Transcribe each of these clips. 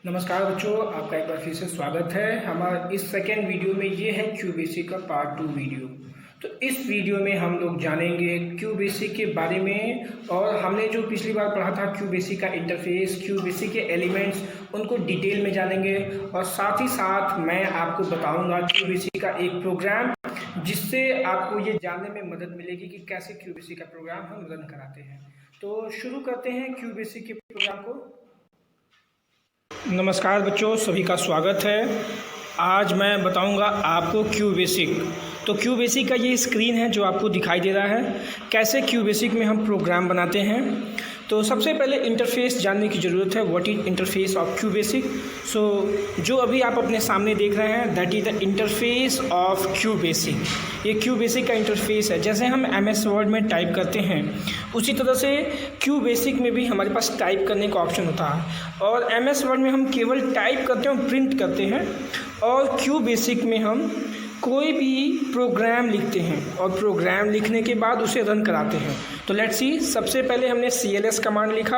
नमस्कार बच्चों, आपका एक बार फिर से स्वागत है। हमारा इस सेकेंड वीडियो में ये है क्यू बेसिक का पार्ट 2 वीडियो। तो इस वीडियो में हम लोग जानेंगे क्यू बेसिक के बारे में, और हमने जो पिछली बार पढ़ा था क्यू बेसिक का इंटरफेस, क्यू बेसिक के एलिमेंट्स, उनको डिटेल में जानेंगे। और साथ ही साथ मैं आपको बताऊंगा क्यू बेसिक का एक प्रोग्राम, जिससे आपको ये जानने में मदद मिलेगी कि कैसे क्यू बेसिक का प्रोग्राम हम रन कराते हैं। तो शुरू करते हैं क्यू बेसिक के प्रोग्राम को। नमस्कार बच्चों, सभी का स्वागत है। आज मैं बताऊंगा आपको क्यू बेसिक। तो क्यू बेसिक का ये स्क्रीन है जो आपको दिखाई दे रहा है, कैसे क्यू बेसिक में हम प्रोग्राम बनाते हैं। तो सबसे पहले इंटरफेस जानने की ज़रूरत है। What is interface of QBasic. So जो अभी आप अपने सामने देख रहे हैं, that is the interface of QBasic. ये क्यू बेसिक का इंटरफेस है। जैसे हम MS वर्ड में टाइप करते हैं, उसी तरह से क्यू बेसिक में भी हमारे पास टाइप करने का ऑप्शन होता है। और MS वर्ड में हम केवल टाइप करते हैं और प्रिंट करते हैं, और क्यू बेसिक में हम कोई भी प्रोग्राम लिखते हैं और प्रोग्राम लिखने के बाद उसे रन कराते हैं। तो लेट्स सी, सबसे पहले हमने CLS कमांड लिखा,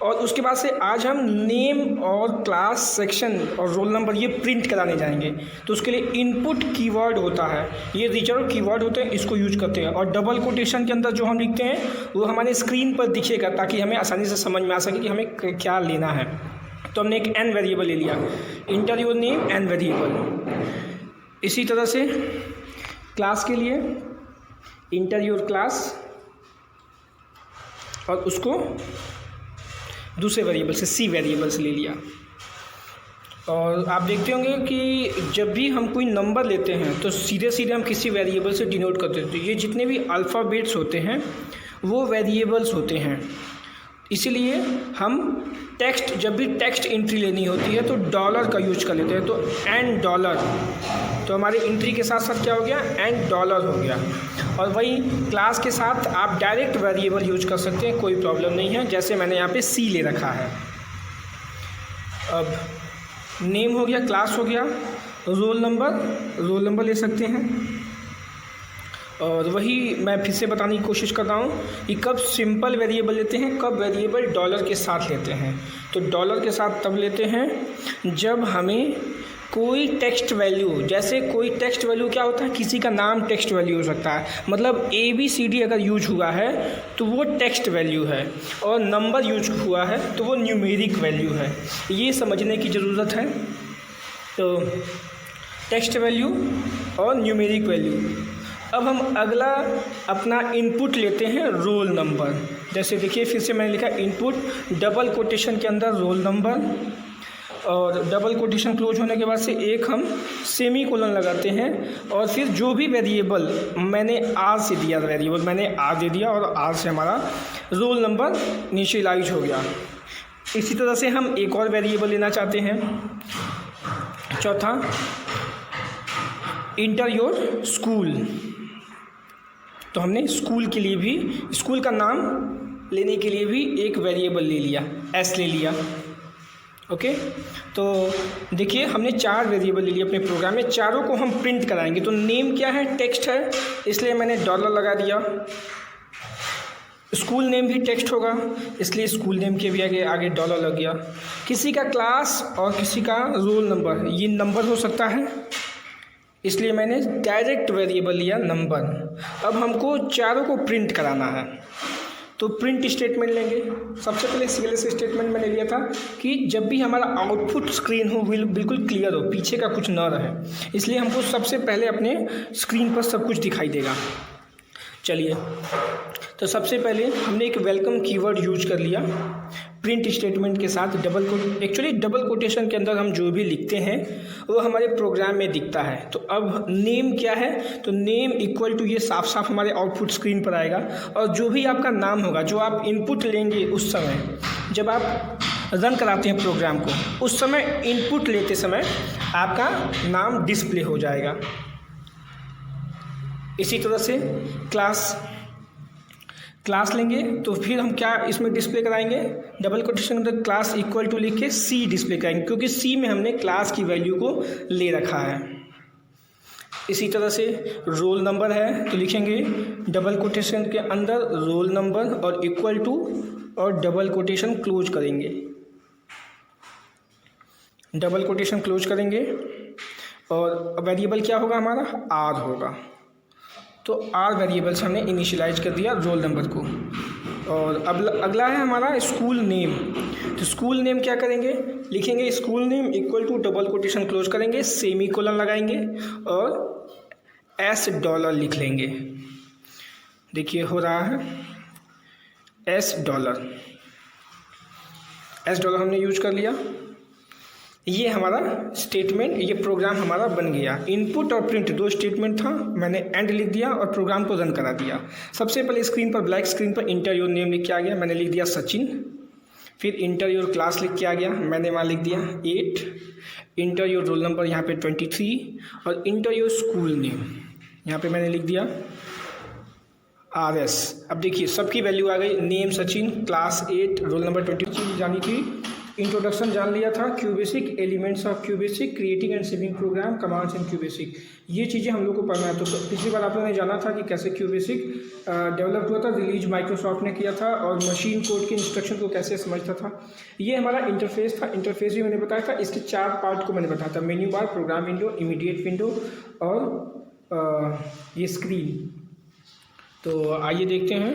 और उसके बाद से आज हम नेम और क्लास, सेक्शन और रोल नंबर ये प्रिंट कराने जाएंगे। तो उसके लिए इनपुट कीवर्ड होता है, ये रिजर्व कीवर्ड होते हैं, इसको यूज करते हैं। और डबल कोटेशन के अंदर जो हम लिखते हैं वो हमारे स्क्रीन पर दिखेगा, ताकि हमें आसानी से समझ में आ सके कि हमें क्या लेना है। तो हमने एक n वेरिएबल ले लिया, inter your name n variable. इसी तरह से क्लास के लिए इंटर योर क्लास, और उसको दूसरे वेरिएबल से C वेरिएबल से ले लिया। और आप देखते होंगे कि जब भी हम कोई नंबर लेते हैं तो सीधे सीधे हम किसी वेरिएबल से डिनोट करते हैं। तो ये जितने भी अल्फ़ाबेट्स होते हैं वो वेरिएबल्स होते हैं। इसीलिए हम टेक्स्ट, जब भी टेक्स्ट एंट्री लेनी होती है तो डॉलर का यूज कर लेते हैं। तो एंड डॉलर, तो हमारे एंट्री के साथ साथ क्या हो गया, एंड डॉलर हो गया। और वही क्लास के साथ आप डायरेक्ट वेरिएबल यूज कर सकते हैं, कोई प्रॉब्लम नहीं है। जैसे मैंने यहाँ पे C ले रखा है। अब नेम हो गया, क्लास हो गया, रोल नंबर ले सकते हैं। और वही मैं फिर से बताने की कोशिश कर रहा हूँ कि कब सिंपल वेरिएबल लेते हैं, कब वेरिएबल डॉलर के साथ लेते हैं। तो डॉलर के साथ तब लेते हैं जब हमें कोई टेक्स्ट वैल्यू, जैसे कोई टेक्स्ट वैल्यू क्या होता है, किसी का नाम टेक्स्ट वैल्यू हो सकता है। मतलब ABCD अगर यूज हुआ है तो वो टेक्स्ट वैल्यू है, और नंबर यूज हुआ है तो वो न्यूमेरिक वैल्यू है। ये समझने की ज़रूरत है। तो टेक्स्ट वैल्यू और न्यूमेरिक वैल्यू। अब हम अगला अपना इनपुट लेते हैं, रोल नंबर। जैसे देखिए, फिर से मैंने लिखा इनपुट, डबल कोटेशन के अंदर रोल नंबर, और डबल कोटेशन क्लोज होने के बाद से एक हम सेमी कोलन लगाते हैं। और फिर जो भी वेरिएबल मैंने R से दिया, वेरिएबल मैंने R दे दिया, और R से हमारा रोल नंबर इनिशियलाइज हो गया। इसी तरह से हम एक और वेरिएबल लेना चाहते हैं, चौथा, इंटर योर स्कूल। तो हमने स्कूल के लिए भी, स्कूल का नाम लेने के लिए भी एक वेरिएबल ले लिया, S ले लिया। ओके, तो देखिए हमने 4 वेरिएबल ले लिए अपने प्रोग्राम में, चारों को हम प्रिंट कराएंगे। तो नेम क्या है, टेक्स्ट है, इसलिए मैंने डॉलर लगा दिया। स्कूल नेम भी टेक्स्ट होगा, इसलिए स्कूल नेम के भी आगे डॉलर लग गया। किसी का क्लास और किसी का रोल नंबर, ये नंबर हो सकता है, इसलिए मैंने डायरेक्ट वेरिएबल लिया नंबर। अब हमको चारों को प्रिंट कराना है, तो प्रिंट स्टेटमेंट लेंगे। सबसे पहले CLS स्टेटमेंट मैंने लिया था कि जब भी हमारा आउटपुट स्क्रीन हो बिल्कुल क्लियर हो, पीछे का कुछ ना रहे, इसलिए हमको सबसे पहले अपने स्क्रीन पर सब कुछ दिखाई देगा। चलिए, तो सबसे पहले हमने एक वेलकम कीवर्ड यूज कर लिया प्रिंट स्टेटमेंट के साथ। डबल कोटेशन के अंदर हम जो भी लिखते हैं वो हमारे प्रोग्राम में दिखता है। तो अब नेम क्या है, तो नेम इक्वल टू, ये साफ साफ हमारे आउटपुट स्क्रीन पर आएगा। और जो भी आपका नाम होगा, जो आप इनपुट लेंगे उस समय, जब आप रन कराते हैं प्रोग्राम को, उस समय इनपुट लेते समय आपका नाम डिस्प्ले हो जाएगा। इसी तरह से क्लास लेंगे, तो फिर हम क्या इसमें डिस्प्ले कराएंगे, डबल कोटेशन के अंदर क्लास इक्वल टू लिख के C डिस्प्ले कराएंगे, क्योंकि C में हमने क्लास की वैल्यू को ले रखा है। इसी तरह से रोल नंबर है, तो लिखेंगे डबल कोटेशन के अंदर रोल नंबर और इक्वल टू, और डबल कोटेशन क्लोज करेंगे। डबल कोटेशन क्लोज करेंगे और वेरिएबल क्या होगा हमारा, आर होगा। तो आर वेरिएबल से हमने इनिशियलाइज कर दिया रोल नंबर को। और अब अगला है हमारा स्कूल नेम। तो स्कूल नेम क्या करेंगे, लिखेंगे school name equal to double quotation close करेंगे, सेमी कोलन लगाएंगे और $, लिख लेंगे। देखिए हो रहा है $, हमने यूज कर लिया। ये हमारा स्टेटमेंट, ये प्रोग्राम हमारा बन गया। इनपुट और प्रिंट दो स्टेटमेंट था, मैंने एंड लिख दिया और प्रोग्राम को रन करा दिया। सबसे पहले स्क्रीन पर ब्लैक स्क्रीन पर इंटर योर नेम लिख के आ गया, मैंने लिख दिया सचिन। फिर इंटर योर क्लास लिख के आ गया, मैंने वहाँ लिख दिया 8। इंटर योर रोल नंबर यहाँ पे 23 और इंटर योर स्कूल नेम यहाँ पे मैंने लिख दिया RS। अब देखिए सबकी वैल्यू आ गई, name Sachin, class 8, roll number 23 जानी थी। इंट्रोडक्शन जान लिया था, QBasic, elements of QBasic, creating and saving program, commands in QBasic, ये चीज़ें हम लोग को पढ़ना है। तो पिछली बार आप लोगों ने जाना था कि कैसे क्यूबेसिक डेवलप हुआ था, रिलीज माइक्रोसॉफ्ट ने किया था, और मशीन कोड के इंस्ट्रक्शन को कैसे समझता था। ये हमारा इंटरफेस था, इंटरफेस भी मैंने बताया था। इसके 4 पार्ट को मैंने बताया था, menu bar, program window, immediate window और ये स्क्रीन। तो आइए देखते हैं।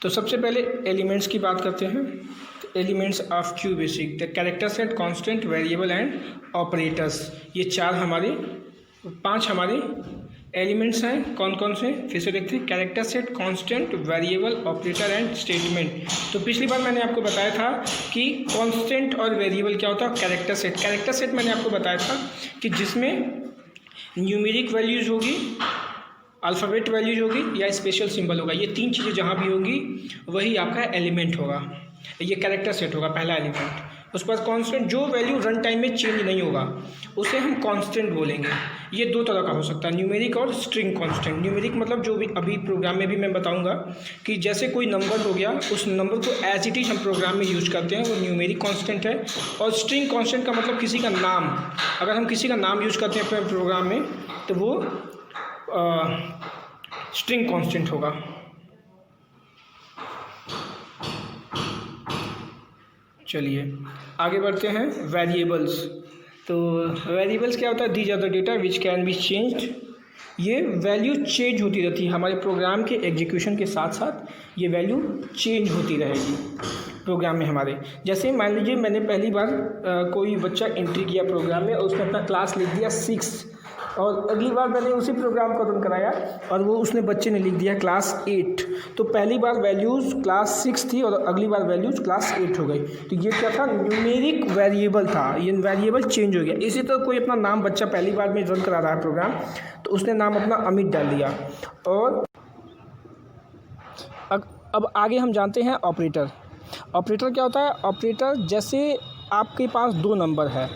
तो सबसे पहले एलिमेंट्स की बात करते हैं। Elements of QBasic, the character set, constant, variable and operators, ये 5 हमारे एलिमेंट्स हैं। कौन कौन से, फिर से देखते हैं। Character set, constant, variable, operator and statement. तो पिछली बार मैंने आपको बताया था कि कांस्टेंट और वेरिएबल क्या होता है। कैरेक्टर सेट मैंने आपको बताया था कि जिसमें न्यूमेरिक वैल्यूज़ होगी, अल्फ़ाबेट वैल्यूज होगी या स्पेशल सिंबल होगा। ये 3 चीज़ें जहाँ भी होंगी वही आपका एलिमेंट होगा। ये कैरेक्टर सेट होगा पहला एलिमेंट। उस पर कांस्टेंट, जो वैल्यू रन टाइम में चेंज नहीं होगा उसे हम कांस्टेंट बोलेंगे। ये 2 तरह का हो सकता है, न्यूमेरिक और स्ट्रिंग कांस्टेंट। न्यूमेरिक मतलब जो भी अभी प्रोग्राम में भी मैं बताऊंगा कि जैसे कोई नंबर हो गया, उस नंबर को एज इट इज हम प्रोग्राम में यूज करते हैं, वो न्यूमेरिक कांस्टेंट है। और स्ट्रिंग कांस्टेंट का मतलब किसी का नाम, अगर हम किसी का नाम यूज करते हैं अपने प्रोग्राम में तो वो स्ट्रिंग कांस्टेंट होगा। चलिए आगे बढ़ते हैं। वेरिएबल्स। तो वेरिएबल्स क्या होता है, these are the data which can be changed. ये वैल्यू चेंज होती रहती है हमारे प्रोग्राम के एग्जीक्यूशन के साथ साथ, ये वैल्यू चेंज होती रहेगी प्रोग्राम में हमारे। जैसे मान लीजिए मैंने पहली बार कोई बच्चा एंट्री किया प्रोग्राम में और उसने अपना क्लास लिख दिया 6, और अगली बार मैंने उसी प्रोग्राम को रन कराया और वो उसने बच्चे ने लिख दिया क्लास 8। तो पहली बार वैल्यूज़ क्लास 6 थी और अगली बार वैल्यूज़ क्लास 8 हो गई। तो ये क्या था, न्यूमेरिक वेरिएबल था, ये वेरिएबल चेंज हो गया। इसी तरह कोई अपना नाम, बच्चा पहली बार में रन करा रहा है प्रोग्राम, तो उसने नाम अपना अमित डाल दिया। और अब आगे हम जानते हैं ऑपरेटर। ऑपरेटर क्या होता है, ऑपरेटर जैसे आपके पास 2 नंबर है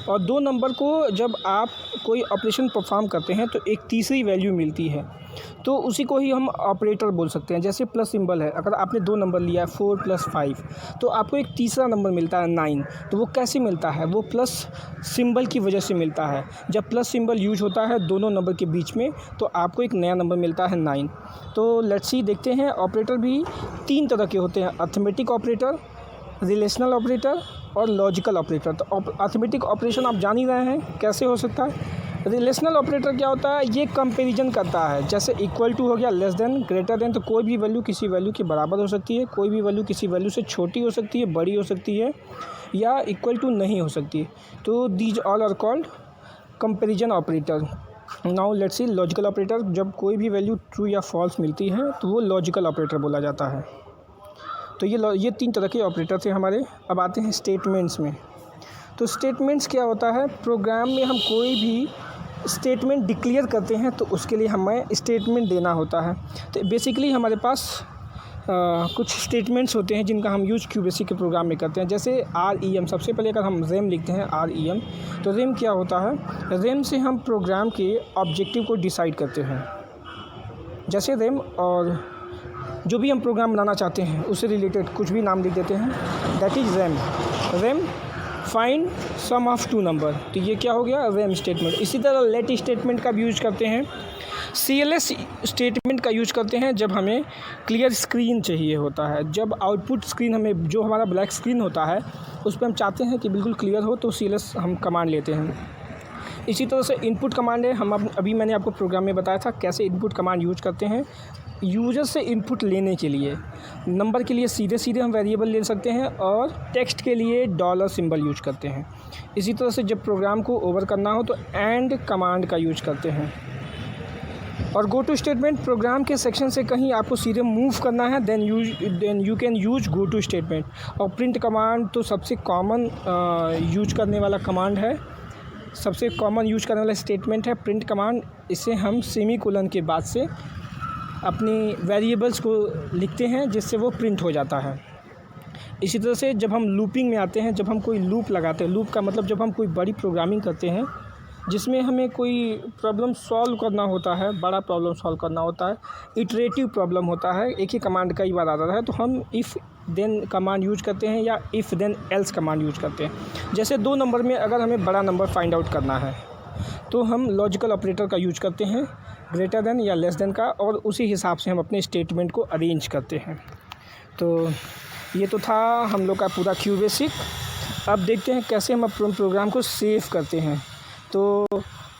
और 2 नंबर को जब आप कोई ऑपरेशन परफॉर्म करते हैं तो एक तीसरी वैल्यू मिलती है, तो उसी को ही हम ऑपरेटर बोल सकते हैं। जैसे प्लस सिंबल है, अगर आपने 2 नंबर लिया है 4 + 5, तो आपको एक तीसरा नंबर मिलता है 9। तो वो कैसे मिलता है, वो प्लस सिंबल की वजह से मिलता है। जब प्लस सिंबल यूज होता है दोनों नंबर के बीच में तो आपको एक नया नंबर मिलता है 9। तो लेट्स सी, देखते हैं। ऑपरेटर भी 3 तरह के होते हैं, अर्थमेटिक ऑपरेटर, रिलेशनल ऑपरेटर और लॉजिकल ऑपरेटर। तो अर्थमेटिक ऑपरेशन आप जान ही रहे हैं कैसे हो सकता है। रिलेशनल ऑपरेटर क्या होता है, ये कंपैरिजन करता है। जैसे इक्वल टू हो गया, लेस देन, ग्रेटर देन। तो कोई भी वैल्यू किसी वैल्यू के बराबर हो सकती है, कोई भी वैल्यू किसी वैल्यू से छोटी हो सकती है, बड़ी हो सकती है, या इक्वल टू नहीं हो सकती। तो these all are called comparison operator. Now let's see logical operator. जब कोई भी वैल्यू ट्रू या फॉल्स मिलती है तो वो लॉजिकल ऑपरेटर बोला जाता है। तो ये 3 तरह के ऑपरेटर थे हमारे। अब आते हैं स्टेटमेंट्स में। तो स्टेटमेंट्स क्या होता है, प्रोग्राम में हम कोई भी स्टेटमेंट डिक्लेयर करते हैं तो उसके लिए हमें स्टेटमेंट देना होता है। तो बेसिकली हमारे पास कुछ स्टेटमेंट्स होते हैं जिनका हम यूज़ क्यूबेसिक के प्रोग्राम में करते हैं। जैसे REM, सबसे पहले अगर हम रेम लिखते हैं REM, तो रेम क्या होता है, रेम से हम प्रोग्राम के ऑब्जेक्टिव को डिसाइड करते हैं। जैसे रेम, और जो भी हम प्रोग्राम बनाना चाहते हैं उससे रिलेटेड कुछ भी नाम लिख देते हैं, that is rem. Rem find sum of 2 number, तो ये क्या हो गया, रेम स्टेटमेंट। इसी तरह लेट स्टेटमेंट का भी यूज करते हैं। CLS स्टेटमेंट का यूज करते हैं जब हमें क्लियर स्क्रीन चाहिए होता है। जब आउटपुट स्क्रीन हमें जो हमारा ब्लैक स्क्रीन होता है उस पर हम चाहते हैं कि बिल्कुल क्लियर हो, तो CLS हम कमांड लेते हैं। इसी तरह से इनपुट कमांड है। हम अभी मैंने आपको प्रोग्राम में बताया था कैसे इनपुट कमांड यूज करते हैं। यूज़र से इनपुट लेने के लिए नंबर के लिए सीधे सीधे हम वेरिएबल ले सकते हैं, और टेक्स्ट के लिए डॉलर सिंबल यूज करते हैं। इसी तरह से जब प्रोग्राम को ओवर करना हो तो एंड कमांड का यूज करते हैं। और गो टू स्टेटमेंट, प्रोग्राम के सेक्शन से कहीं आपको सीधे मूव करना है then you can use go to statement. और प्रिंट कमांड तो सबसे कॉमन यूज करने वाला कमांड है, सबसे कॉमन यूज करने वाला स्टेटमेंट है प्रिंट कमांड। इसे हम सेमीकोलन के बाद से अपनी वेरिएबल्स को लिखते हैं जिससे वो प्रिंट हो जाता है। इसी तरह से जब हम लूपिंग में आते हैं, जब हम कोई लूप लगाते हैं, लूप का मतलब जब हम कोई बड़ी प्रोग्रामिंग करते हैं जिसमें हमें कोई प्रॉब्लम सॉल्व करना होता है, बड़ा प्रॉब्लम सॉल्व करना होता है, इटरेटिव प्रॉब्लम होता है, एक ही कमांड कई बार आता है, तो हम इफ़ देन कमांड यूज करते हैं या if then else command use करते हैं। जैसे 2 नंबर में अगर हमें बड़ा नंबर फाइंड आउट करना है तो हम लॉजिकल ऑपरेटर का यूज करते हैं, ग्रेटर देन या लेस देन का, और उसी हिसाब से हम अपने स्टेटमेंट को अरेंज करते हैं। तो ये तो था हम लोग का पूरा क्यू बेसिक। अब देखते हैं कैसे हम अपने प्रोग्राम को सेव करते हैं। तो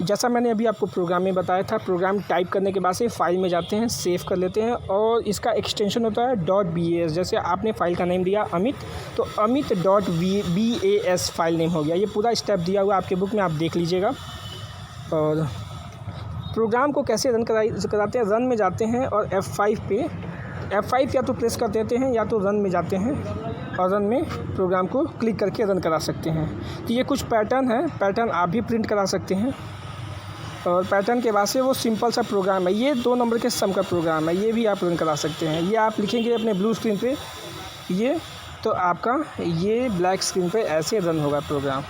जैसा मैंने अभी आपको प्रोग्राम में बताया था, प्रोग्राम टाइप करने के बाद से फाइल में जाते हैं, सेव कर लेते हैं, और इसका एक्सटेंशन होता है .bas। जैसे आपने फ़ाइल का नेम दिया अमित, तो अमित .bas फाइल नेम हो गया। ये पूरा स्टेप दिया हुआ आपके बुक में, आप देख लीजिएगा। और प्रोग्राम को कैसे रन कराते हैं, रन में जाते हैं और F5 या तो प्रेस कर देते हैं या तो रन में जाते हैं, और रन में प्रोग्राम को क्लिक करके रन करा सकते हैं। तो ये कुछ पैटर्न है, पैटर्न आप भी प्रिंट करा सकते हैं। और पैटर्न के बाद से वो सिंपल सा प्रोग्राम है, ये 2 नंबर के सम का प्रोग्राम है, ये भी आप रन करा सकते हैं। ये आप लिखेंगे अपने ब्लू स्क्रीन पे, ये तो आपका ये ब्लैक स्क्रीन पे ऐसे रन होगा प्रोग्राम।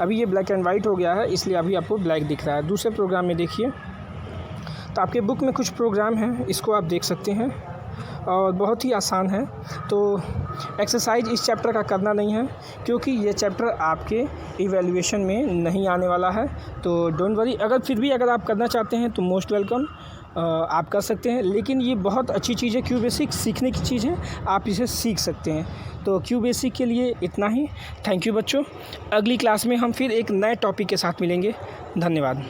अभी ये ब्लैक एंड वाइट हो गया है, इसलिए अभी आपको ब्लैक दिख रहा है। दूसरे प्रोग्राम में देखिए, तो आपके बुक में कुछ प्रोग्राम हैं, इसको आप देख सकते हैं और बहुत ही आसान है। तो एक्सरसाइज इस चैप्टर का करना नहीं है क्योंकि ये चैप्टर आपके इवैल्यूएशन में नहीं आने वाला है, तो डोंट वरी। अगर आप करना चाहते हैं तो मोस्ट वेलकम, आप कर सकते हैं। लेकिन ये बहुत अच्छी चीज़ है, क्यू बेसिक सीखने की चीज़ है, आप इसे सीख सकते हैं। तो क्यू बेसिक के लिए इतना ही। थैंक यू बच्चों। अगली क्लास में हम फिर एक नए टॉपिक के साथ मिलेंगे। धन्यवाद।